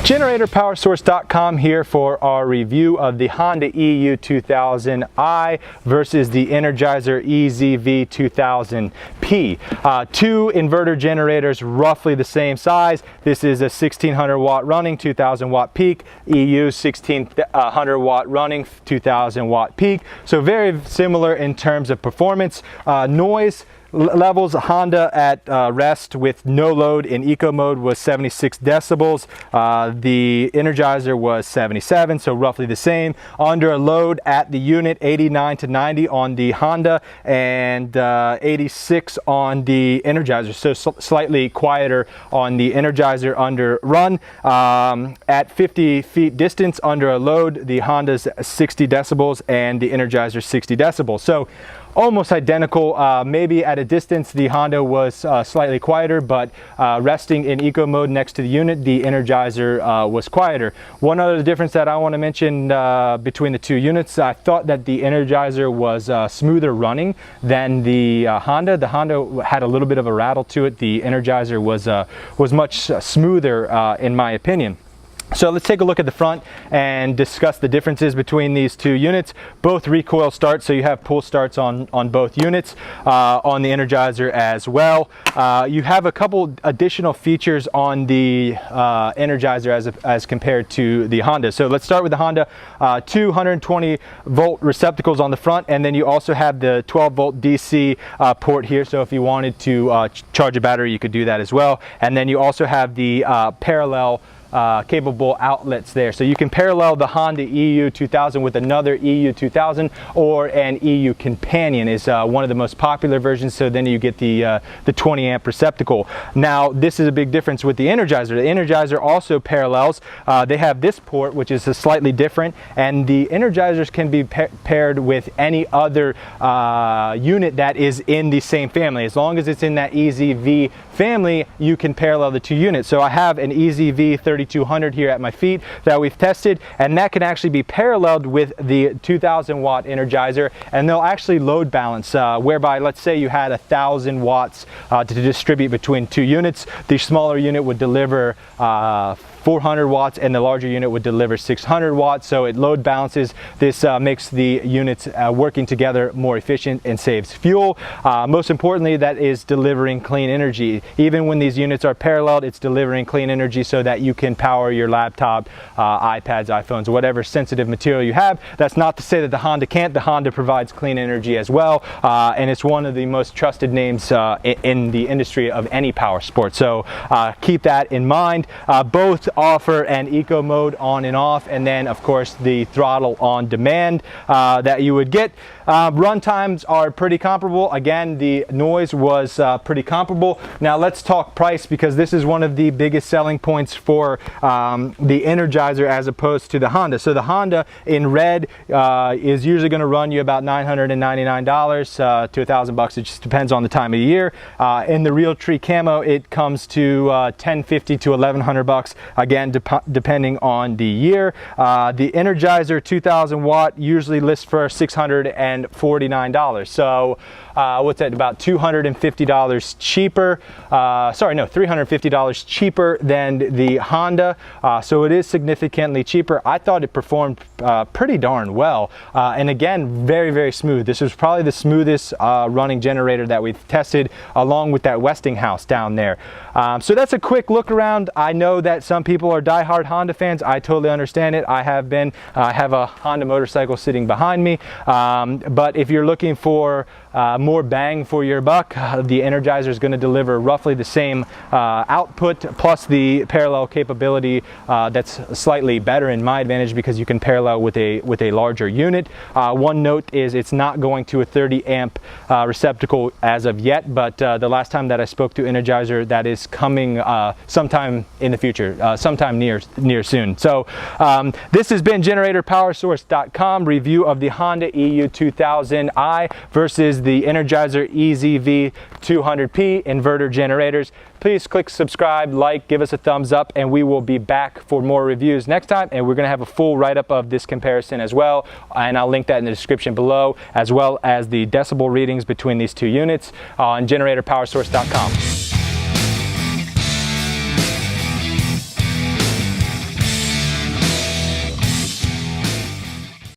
GeneratorPowerSource.com here for our review of the Honda EU2000i versus the Energizer eZV2000P. Two inverter generators roughly the same size. This is a 1600 watt running, 2000 watt peak. EU 1600 watt running, 2000 watt peak. So very similar in terms of performance. Noise levels, Honda at rest with no load in eco mode was 76 decibels. The Energizer was 77, so roughly the same. Under a load at the unit, 89 to 90 on the Honda and 86 on the Energizer, so slightly quieter on the Energizer under run. At 50 feet distance under a load, the Honda's 60 decibels and the Energizer 60 decibels. So almost identical. Maybe at a distance the Honda was slightly quieter, but resting in eco mode next to the unit, the Energizer was quieter. One other difference that I want to mention between the two units, I thought that the Energizer was smoother running than the Honda. The Honda had a little bit of a rattle to it. The Energizer was much smoother in my opinion. So let's take a look at the front and discuss the differences between these two units. Both recoil starts, so you have pull starts on both units, on the Energizer as well. You have a couple additional features on the Energizer as compared to the Honda. So let's start with the Honda. 220 volt receptacles on the front, and then you also have the 12 volt DC port here, so if you wanted to charge a battery you could do that as well. And then you also have the parallel capable outlets there, so you can parallel the Honda EU2000 with another EU2000 or an EU Companion is one of the most popular versions, so then you get the 20 amp receptacle. Now this is a big difference with the Energizer. The Energizer also parallels. They have this port, which is slightly different, and the Energizers can be paired with any other unit that is in the same family. As long as it's in that eZV family, you can parallel the two units. So I have an eZV2000 here at my feet that we've tested, and that can actually be paralleled with the 2000 watt Energizer, and they'll actually load balance, whereby let's say you had 1000 watts to distribute between two units. The smaller unit would deliver 400 watts and the larger unit would deliver 600 watts, so it load balances. This makes the units working together more efficient and saves fuel. Most importantly, that is delivering clean energy. Even when these units are paralleled, it's delivering clean energy so that you can power your laptop, iPads, iPhones, whatever sensitive material you have. That's not to say that the Honda can't. The Honda provides clean energy as well, and it's one of the most trusted names in the industry of any power sport, so keep that in mind. Both offer an eco mode on and off, and then of course the throttle on demand that you would get. Run times are pretty comparable. Again, the noise was pretty comparable. Now let's talk price, because this is one of the biggest selling points for the Energizer as opposed to the Honda. So the Honda in red is usually going to run you about $999 to $1,000. It just depends on the time of the year. In the Real Tree Camo, it comes to $1,050 to $1,100. Again, depending on the year. The Energizer 2000 watt usually lists for $649. So what's that, about $250 cheaper, sorry, no, $350 cheaper than the Honda. So it is significantly cheaper. I thought it performed pretty darn well. And again, very, very smooth. This was probably the smoothest running generator that we've tested, along with that Westinghouse down there. So that's a quick look around. I know that some people are diehard Honda fans. I totally understand it. I have been. I have a Honda motorcycle sitting behind me. But if you're looking for more bang for your buck, the Energizer is going to deliver roughly the same output, plus the parallel capability that's slightly better in my advantage, because you can parallel with a larger unit. One note is it's not going to a 30 amp receptacle as of yet, but the last time that I spoke to Energizer, that is coming sometime in the future, sometime near soon. So this has been GeneratorPowerSource.com review of the Honda EU2000i versus the Energizer eZV2000P inverter generators. Please click subscribe, like, give us a thumbs up, and we will be back for more reviews next time, and we're going to have a full write-up of this comparison as well, and I'll link that in the description below, as well as the decibel readings between these two units on GeneratorPowerSource.com.